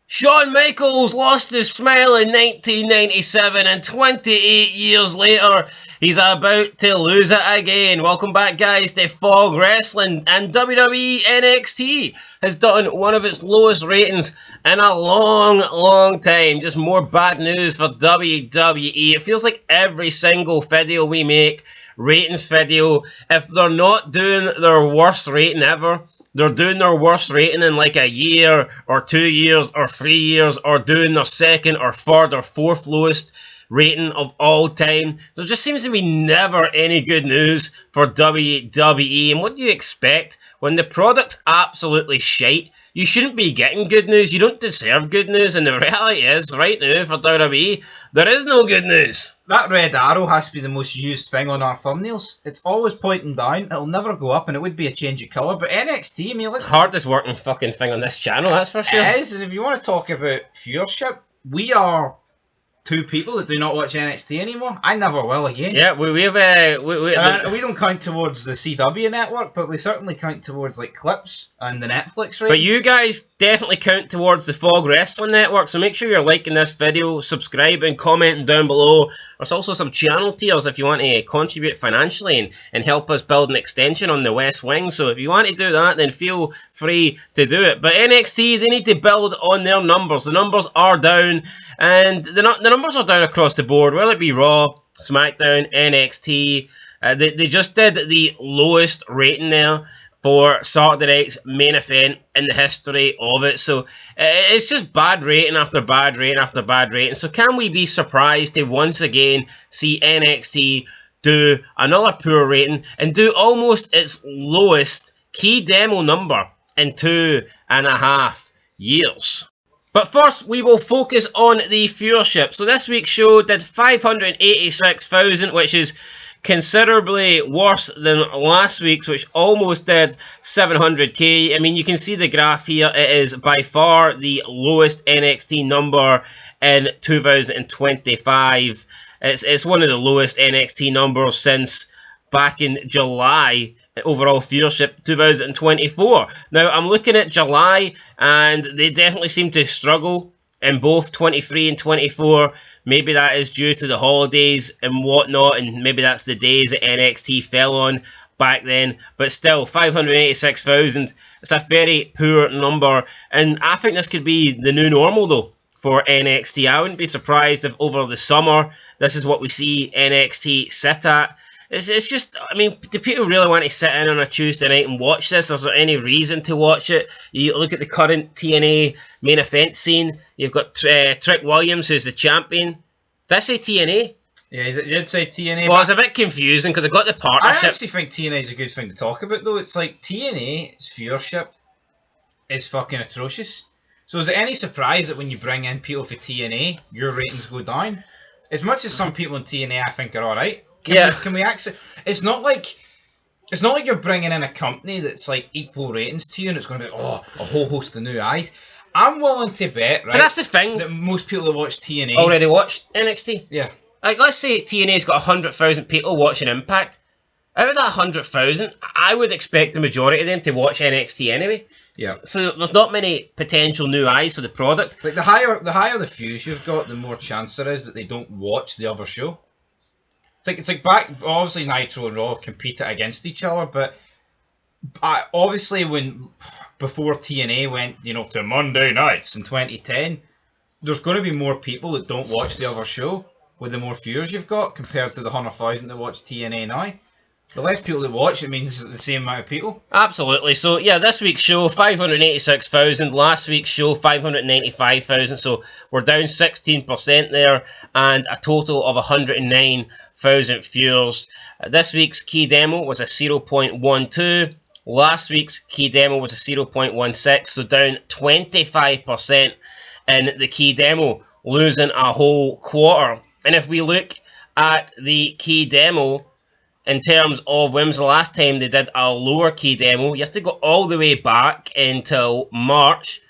Shawn Michaels lost his smile in 1997 and 28 years later, he's about to lose it again. Welcome back, guys, to Fog Wrestling, and WWE NXT has done one of its lowest ratings in a long time. Just more bad news for WWE. It feels like every single video we make, ratings video, if they're not doing their worst rating ever, they're doing their worst rating in like a year or 2 years or 3 years, or doing their second or third or fourth lowest rating of all time. There just seems to be never any good news for WWE. And what do you expect when the product's absolutely shite? You shouldn't be getting good news. You don't deserve good news. And the reality is, right now for WWE, there is no good news. That red arrow has to be the most used thing on our thumbnails. It's always pointing down. It'll never go up, and it would be a change of colour. But NXT, I mean, let's... hardest working fucking thing on this channel, that's for sure. It is, and if you want to talk about viewership, we are two people that do not watch NXT anymore. I never will again. Yeah, we don't count towards the CW network, but we certainly count towards like clips and the Netflix rate. But you guys definitely count towards the Fog Wrestling Network, so make sure you're liking this video, subscribing, commenting down below. There's also some channel tiers if you want to contribute financially and help us build an extension on the West Wing. So if you want to do that, then feel free to do it. But NXT, they need to build on their numbers. The numbers are down, and the numbers are down across the board, whether it be Raw, SmackDown, NXT. They just did the lowest rating there for Saturday night's main event in the history of it. So it's just bad rating after bad rating after bad rating. So can we be surprised to once again see NXT do another poor rating and do almost its lowest key demo number in 2.5 years? But first, we will focus on the viewership. So this week's show did 586,000, which is considerably worse than last week's, which almost did 700k. I mean, you can see the graph here. It is by far the lowest NXT number in 2025. It's one of the lowest NXT numbers since back in July. Overall viewership 2024. Now I'm looking at July, and they definitely seem to struggle in both 23 and 24. Maybe that is due to the holidays and whatnot, and maybe that's the days that NXT fell on back then. But still, 586,000. It's a very poor number, and I think this could be the new normal though for NXT. I wouldn't be surprised if over the summer this is what we see NXT sit at. It's just, I mean, do people really want to sit in on a Tuesday night and watch this? Is there any reason to watch it? You look at the current TNA main event scene. You've got Trick Williams, who's the champion. Did I say TNA? Yeah, you did say TNA. Well, it's a bit confusing because I got the partnership. I actually think TNA is a good thing to talk about, though. It's like TNA's viewership is fucking atrocious. So is it any surprise that when you bring in people for TNA, your ratings go down? As much as some people in TNA I think are alright. Can we actually? It's not like you're bringing in a company that's like equal ratings to you, and it's going to be a whole host of new eyes. I'm willing to bet, right? But that's the thing, that most people that watch TNA already watched NXT. Yeah. Like, let's say TNA's got 100,000 people watching Impact. Out of that 100,000, I would expect the majority of them to watch NXT anyway. Yeah. So there's not many potential new eyes for the product. Like the higher the views you've got, the more chance there is that they don't watch the other show. It's like back, obviously Nitro and Raw competed against each other, but obviously before TNA went, to Monday nights in 2010, there's going to be more people that don't watch the other show with the more viewers you've got compared to the 100,000 that watch TNA now. The less people that watch it means it's the same amount of people. Absolutely. So yeah, this week's show 586,000. Last week's show 595,000. So we're down 16% there, and a total of 109,000 viewers. This week's key demo was a 0.12. Last week's key demo was a 0.16. So down 25% in the key demo, losing a whole quarter. And if we look at the key demo, in terms of when was the last time they did a lower key demo, you have to go all the way back until March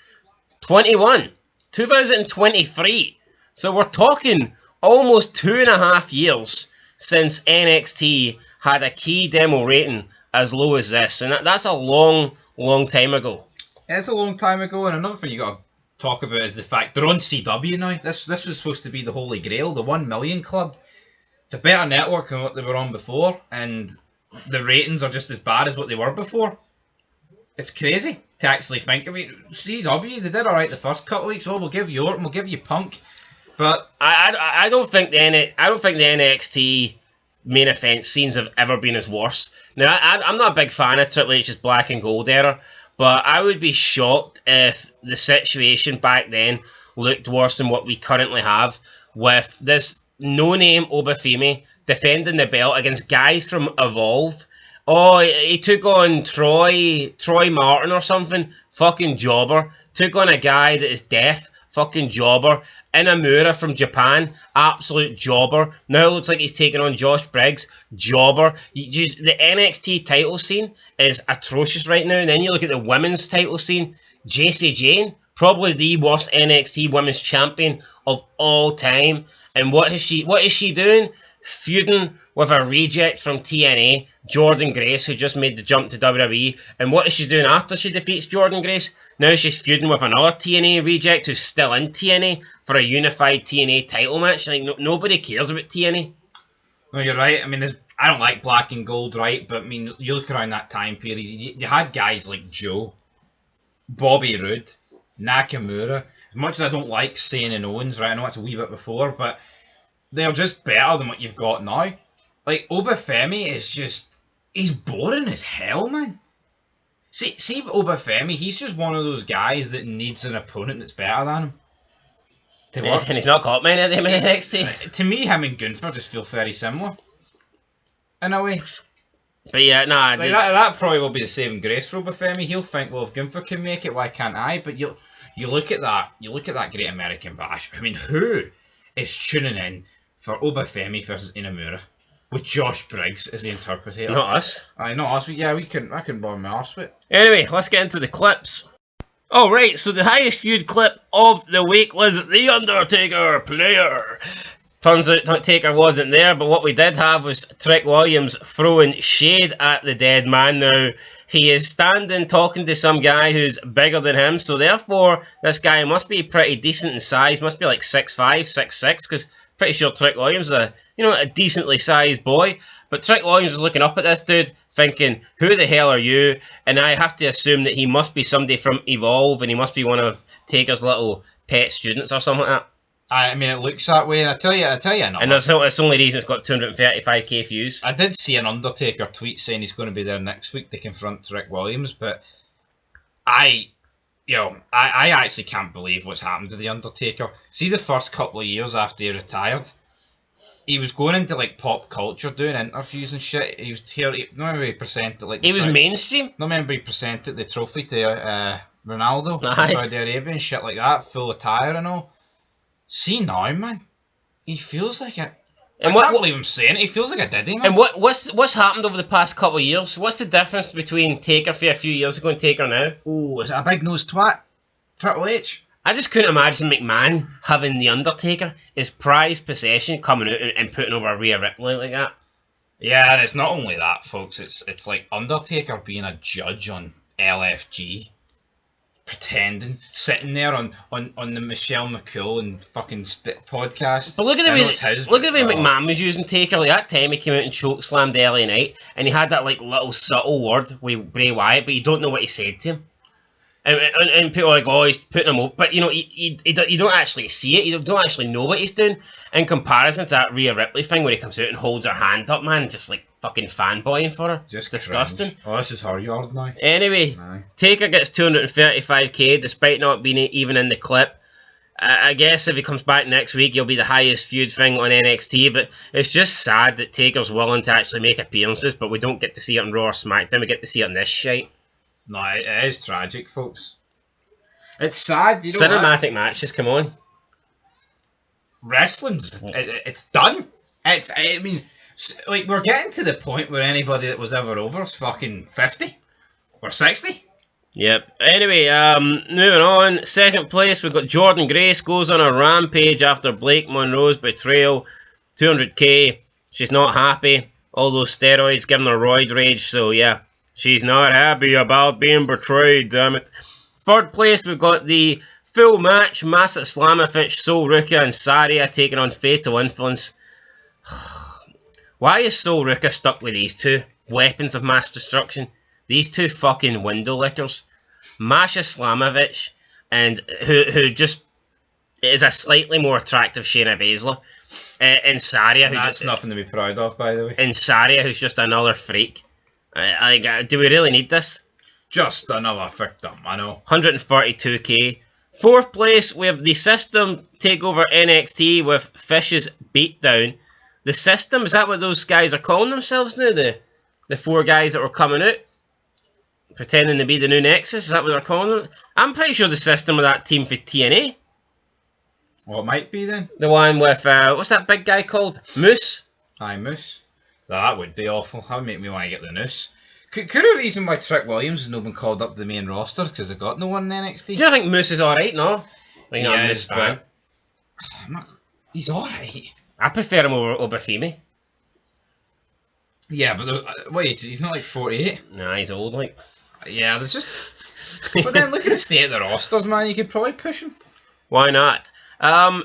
2023. So we're talking almost 2.5 years since NXT had a key demo rating as low as this. And that's a long time ago. It's a long time ago, and another thing you got to talk about is the fact they're on CW now. This was supposed to be the Holy Grail, the 1 million club. It's a better network than what they were on before, and the ratings are just as bad as what they were before. It's crazy to actually think. I mean, CW, they did alright the first couple of weeks. Oh, we'll give you Orton, we'll give you Punk, but I don't think the NXT main event scenes have ever been as worse. Now, I'm not a big fan of Triple H's black and gold era, but I would be shocked if the situation back then looked worse than what we currently have, with this no-name Obafemi defending the belt against guys from Evolve. Oh, he took on Troy Martin or something. Fucking jobber. Took on a guy that is deaf. Fucking jobber. Inamura from Japan. Absolute jobber. Now it looks like he's taking on Josh Briggs. Jobber. The NXT title scene is atrocious right now. And then you look at the women's title scene. Jacy Jane. Probably the worst NXT women's champion of all time. And what is she doing? Feuding with a reject from TNA, Jordynne Grace, who just made the jump to WWE. And what is she doing after she defeats Jordynne Grace? Now she's feuding with another TNA reject who's still in TNA for a unified TNA title match. Like, nobody cares about TNA. No, you're right. I mean, I don't like black and gold, right? But I mean, you look around that time period, you had guys like Joe, Bobby Roode, Nakamura. As much as I don't like Zayn and Owens, right? I know it's a wee bit before, but they're just better than what you've got now. Like, Obafemi is just... He's boring as hell, man. See Obafemi, he's just one of those guys that needs an opponent that's better than him. To work. And he's not got many of them in NXT. To me, him and Gunther just feel very similar. In a way. But yeah, nah... Like that probably will be the saving grace for Obafemi. He'll think, well, if Gunther can make it, why can't I? But you look at that Great American Bash. I mean, who is tuning in for Obafemi versus Inamura with Josh Briggs as the interpreter? Not us. Not us. I couldn't bother my arse with it. Anyway, let's get into the clips. Alright, so the highest viewed clip of the week was The Undertaker Player. Turns out Taker wasn't there, but what we did have was Trick Williams throwing shade at the dead man. Now, he is standing talking to some guy who's bigger than him, so therefore, this guy must be pretty decent in size, must be like 6'5", 6'6", because pretty sure Trick Williams is a decently sized boy. But Trick Williams is looking up at this dude, thinking, who the hell are you? And I have to assume that he must be somebody from Evolve, and he must be one of Taker's little pet students or something like that. I mean, it looks that way, and I tell you no. And that's the only reason it's got 235k views. I did see an Undertaker tweet saying he's going to be there next week to confront Trick Williams, but I actually can't believe what's happened to The Undertaker. See, the first couple of years after he retired, he was going into like pop culture, doing interviews and shit. He was here. Remember he presented like he was mainstream. Remember he presented the trophy to Ronaldo in Saudi Arabia and shit like that, full attire and all. See now, man, he feels like it. And I can't believe I'm saying it. He feels like a diddy, man. And what's happened over the past couple of years? What's the difference between Taker for a few years ago and Taker now? Oh, is it a big nosed twat? Triple H? I just couldn't imagine McMahon having The Undertaker, his prized possession, coming out and putting over Rhea Ripley like that. Yeah, and it's not only that, folks. It's like Undertaker being a judge on LFG. Pretending, sitting there on the Michelle McCool and fucking podcast. But look at the way McMahon was using Taker. Like that time he came out and chokeslammed LA Knight, and he had that like little subtle word with Bray Wyatt, but you don't know what he said to him. And people are like, oh, he's putting him over. But, you don't actually see it. You don't actually know what he's doing. In comparison to that Rhea Ripley thing where he comes out and holds her hand up, man, just like fucking fanboying for her. Just disgusting. Cringe. Oh, this is her yard now. Anyway, Taker gets 235k despite not being even in the clip. I guess if he comes back next week, he'll be the highest viewed thing on NXT, but it's just sad that Taker's willing to actually make appearances, but we don't get to see it on Raw or SmackDown. We get to see it on this shite. No, it is tragic, folks. It's sad. Cinematic matches, come on. Wrestling's it's done. I mean, like, we're getting to the point where anybody that was ever over is fucking 50 or 60. Yep. Anyway, moving on. Second place, we've got Jordynne Grace goes on a rampage after Blake Monroe's betrayal. 200k. She's not happy. All those steroids giving her roid rage. So yeah, she's not happy about being betrayed. Damn it. Third place, we've got the full match, Masa Slamovich, Sol Ruka and Saria taking on Fatal Influence. Why is Sol Ruka stuck with these two weapons of mass destruction? These two fucking window lickers. Masha Slamovich, and who just is a slightly more attractive Shayna Baszler. And Saria, who that's nothing to be proud of, by the way. And Saria, who's just another freak. Do we really need this? Just another victim, I know. 142k. Fourth place, we have the System take over NXT with Fish's Beatdown. The System, is that what those guys are calling themselves now? The four guys that were coming out? Pretending to be the new Nexus, is that what they're calling them? I'm pretty sure the System were that team for TNA. Well, it might be then. The one with, what's that big guy called? Moose? Aye, Moose. That would be awful. That would make me want to get the noose. Could a reason why Trick Williams has not been called up to the main roster because they've got no one in NXT? Do you think Moose is alright, no? Like, yeah, he's fine. He's alright. I prefer him over Obafemi. Yeah, but wait, he's not like 48? Nah, he's old, like. Yeah, there's just... But then look at the state of the rosters, man. You could probably push him. Why not?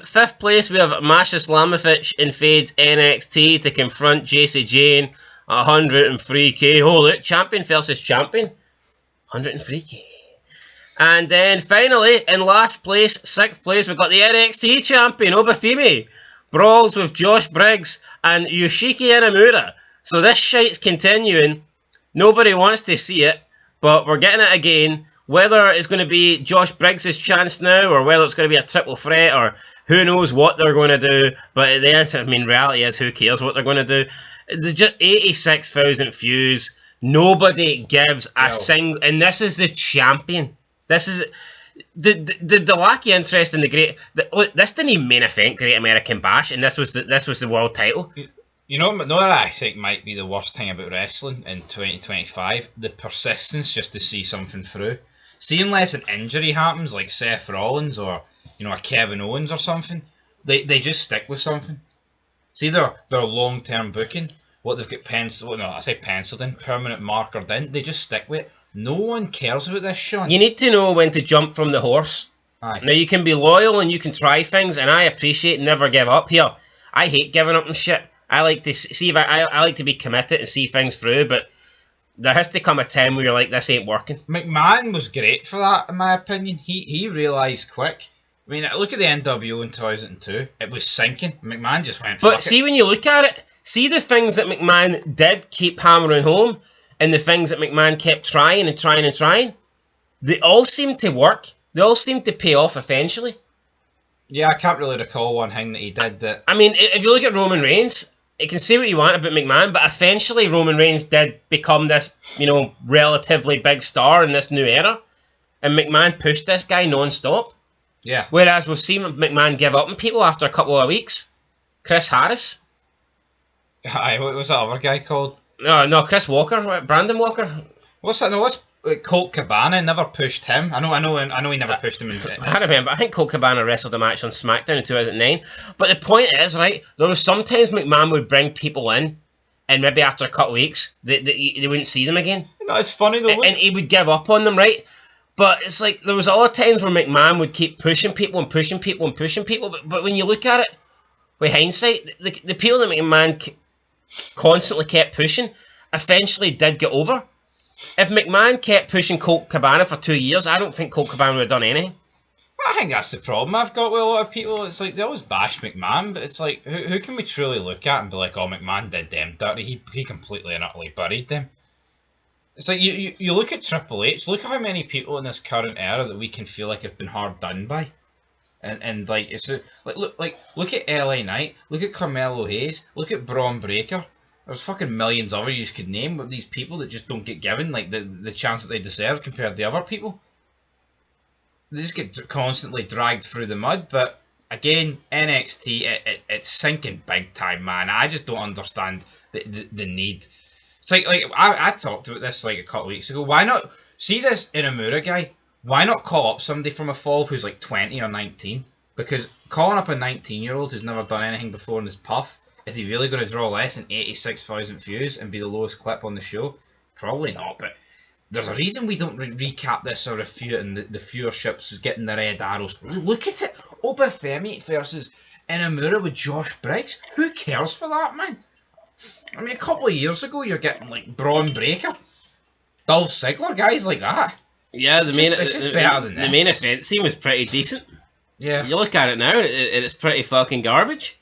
Fifth place, we have Masha Slamovich invades NXT to confront JC Jane. 103k. Oh, look, champion versus champion. 103k. And then finally, in last place, sixth place, we've got the NXT champion, Obafemi. Brawls with Josh Briggs and Yoshiki Inamura. So this shite's continuing. Nobody wants to see it, but we're getting it again. Whether it's going to be Josh Briggs' chance now, or whether it's going to be a triple threat, or who knows what they're going to do. But at the end, I mean, reality is, who cares what they're going to do? There's just 86,000 views. Nobody gives a single... And this is the champion. This is... The lack of interest in the great... this didn't even main event Great American Bash, and this was the world title. You know what I think might be the worst thing about wrestling in 2025? The persistence just to see something through. See, unless an injury happens, like Seth Rollins or, you know, a Kevin Owens or something, they just stick with something. See, their long-term booking, what they've got penciled in, permanent markered in, they just stick with it. No one cares about this, Sean. You need to know when to jump from the horse. Aye. Now, you can be loyal and you can try things, and I appreciate never give up here. I hate giving up and shit. I like to see if I like to be committed and see things through, but there has to come a time where you're like, this ain't working. McMahon was great for that, in my opinion. He realised quick. I mean, look at the NWO in 2002. It was sinking. McMahon just went, but see, when you look at it, see the things that McMahon did keep hammering home, and the things that McMahon kept trying and trying and trying, they all seem to work. They all seem to pay off eventually. Yeah, I can't really recall one thing that he did that... I mean, if you look at Roman Reigns, you can say what you want about McMahon, but eventually Roman Reigns did become this, you know, relatively big star in this new era. And McMahon pushed this guy non-stop. Yeah. Whereas we've seen McMahon give up on people after a couple of weeks. Chris Harris. Aye, what was that other guy called? No, Chris Walker. Brandon Walker. What's that? No, what's... Colt Cabana never pushed him. I know he never pushed him. I remember. I think Colt Cabana wrestled a match on SmackDown in 2009. But the point is, right, there was sometimes McMahon would bring people in, and maybe after a couple of weeks, they wouldn't see them again. No, it's funny though. And he would give up on them, right? But it's like, there was a lot of times where McMahon would keep pushing people and pushing people and pushing people. But when you look at it, with hindsight, the people that McMahon constantly kept pushing eventually did get over. If McMahon kept pushing Colt Cabana for 2 years, I don't think Colt Cabana would have done anything. I think that's the problem I've got with a lot of people. It's like, they always bash McMahon, but it's like, who can we truly look at and be like, oh, McMahon did them dirty, he completely and utterly buried them. It's like, you look at Triple H, look at how many people in this current era that we can feel like have been hard done by. And like, it's like, look at LA Knight, look at Carmelo Hayes, look at Braun Breaker. There's fucking millions of you could name with these people that just don't get given like the chance that they deserve compared to other people. They just get constantly dragged through the mud. But again, NXT, it's sinking big time, man. I just don't understand the need. It's like I talked about this like a couple of weeks ago. Why not see this Inamura guy? Why not call up somebody from a fall who's like 20 or 19? Because calling up a 19-year-old who's never done anything before in his puff, is he really going to draw less than 86,000 views and be the lowest clip on the show? Probably not, but there's a reason we don't recap this or refute, and the viewerships is getting the red arrows. Look at it, Obafemi versus Inamura with Josh Briggs. Who cares for that, man? I mean, a couple of years ago, you're getting like Braun Breaker, Dolph Ziggler, guys like that. Yeah, the main this. event scene was pretty decent. Yeah, you look at it now, it's pretty fucking garbage.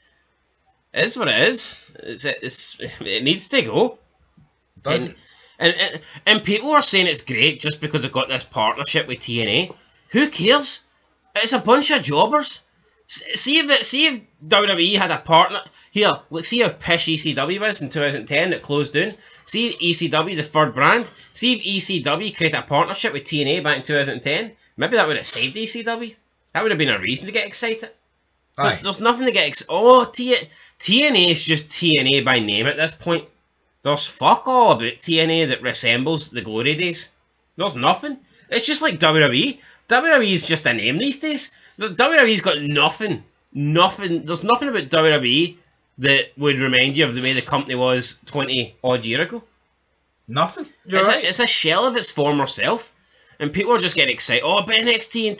It is what it is. It needs to go. Doesn't. And people are saying it's great just because they've got this partnership with TNA. Who cares? It's a bunch of jobbers. See if WWE had a partner here. Look, see how pish ECW was in 2010 that closed down. See ECW, the third brand. See if ECW created a partnership with TNA back in 2010. Maybe that would have saved ECW. That would have been a reason to get excited. Aye. There's nothing to get excited. Oh, TNA is just TNA by name at this point. There's fuck all about TNA that resembles the glory days. There's nothing. It's just like WWE. WWE is just a name these days. WWE's got nothing. There's nothing about WWE that would remind you of the way the company was 20 odd year ago. Nothing. It's a shell of its former self. And people are just getting excited. Oh, but NXT and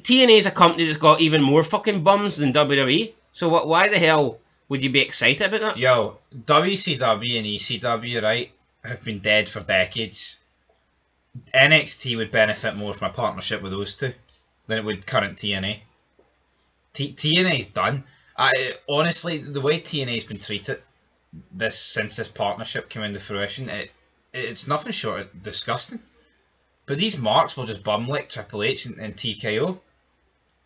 TNA is a company that's got even more fucking bums than WWE. So why the hell would you be excited about that? Yo, WCW and ECW, right, have been dead for decades. NXT would benefit more from a partnership with those two than it would current TNA. TNA's done. Honestly, the way TNA's been treated since this partnership came into fruition, it's nothing short of disgusting. But these marks will just bum like Triple H and TKO.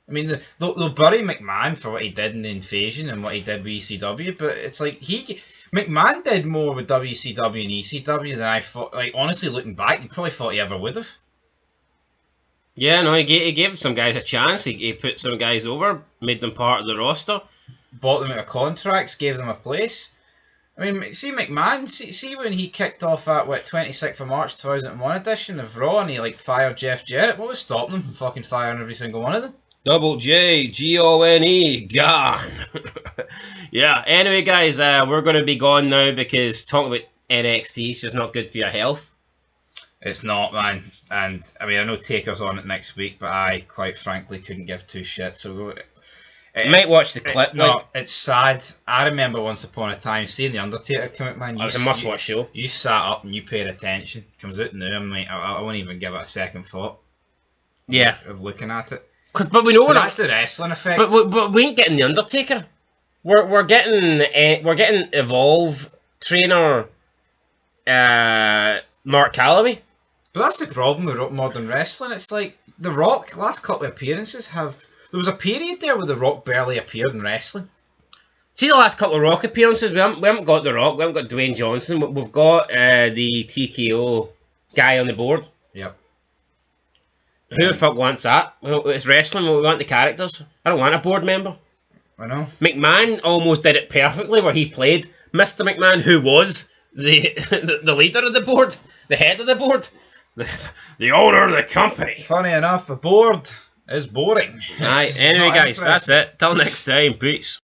I mean, they'll bury McMahon for what he did in the Invasion and what he did with ECW, but it's like McMahon did more with WCW and ECW than I thought. Like, honestly, looking back, he probably thought he ever would have. Yeah, no, he gave some guys a chance. He put some guys over, made them part of the roster, bought them out of contracts, gave them a place. I mean, see McMahon, see when he kicked off that 26th of March 2001 edition of Raw, and he like fired Jeff Jarrett. What was stopping him from fucking firing every single one of them? Double J, G-O-N-E, gone. Yeah, anyway guys, we're going to be gone now because talking about NXT is just not good for your health. It's not, man. And, I mean, I know Taker's on it next week, but I, quite frankly, couldn't give two shits. So, you might watch the clip. No, it's sad. I remember once upon a time seeing The Undertaker come out, man. It was a must-watch show. You sat up and you paid attention. Comes out now, I'm like, I won't even give it a second thought. Yeah. Of looking at it. But we know that's the wrestling effect. But we ain't getting The Undertaker. We're getting Evolve trainer Mark Calloway. But that's the problem with modern wrestling. It's like The Rock, last couple of appearances there was a period there where The Rock barely appeared in wrestling. See the last couple of Rock appearances, we haven't got The Rock, we haven't got Dwayne Johnson, we've got the TKO guy on the board. Yep. Who the fuck wants that? It's wrestling, we want the characters. I don't want a board member. I know. McMahon almost did it perfectly where he played Mr. McMahon, who was the leader of the board, the head of the board, the owner of the company. Funny enough, a board is boring. Aye, anyway guys, that's it. Till next time, peace.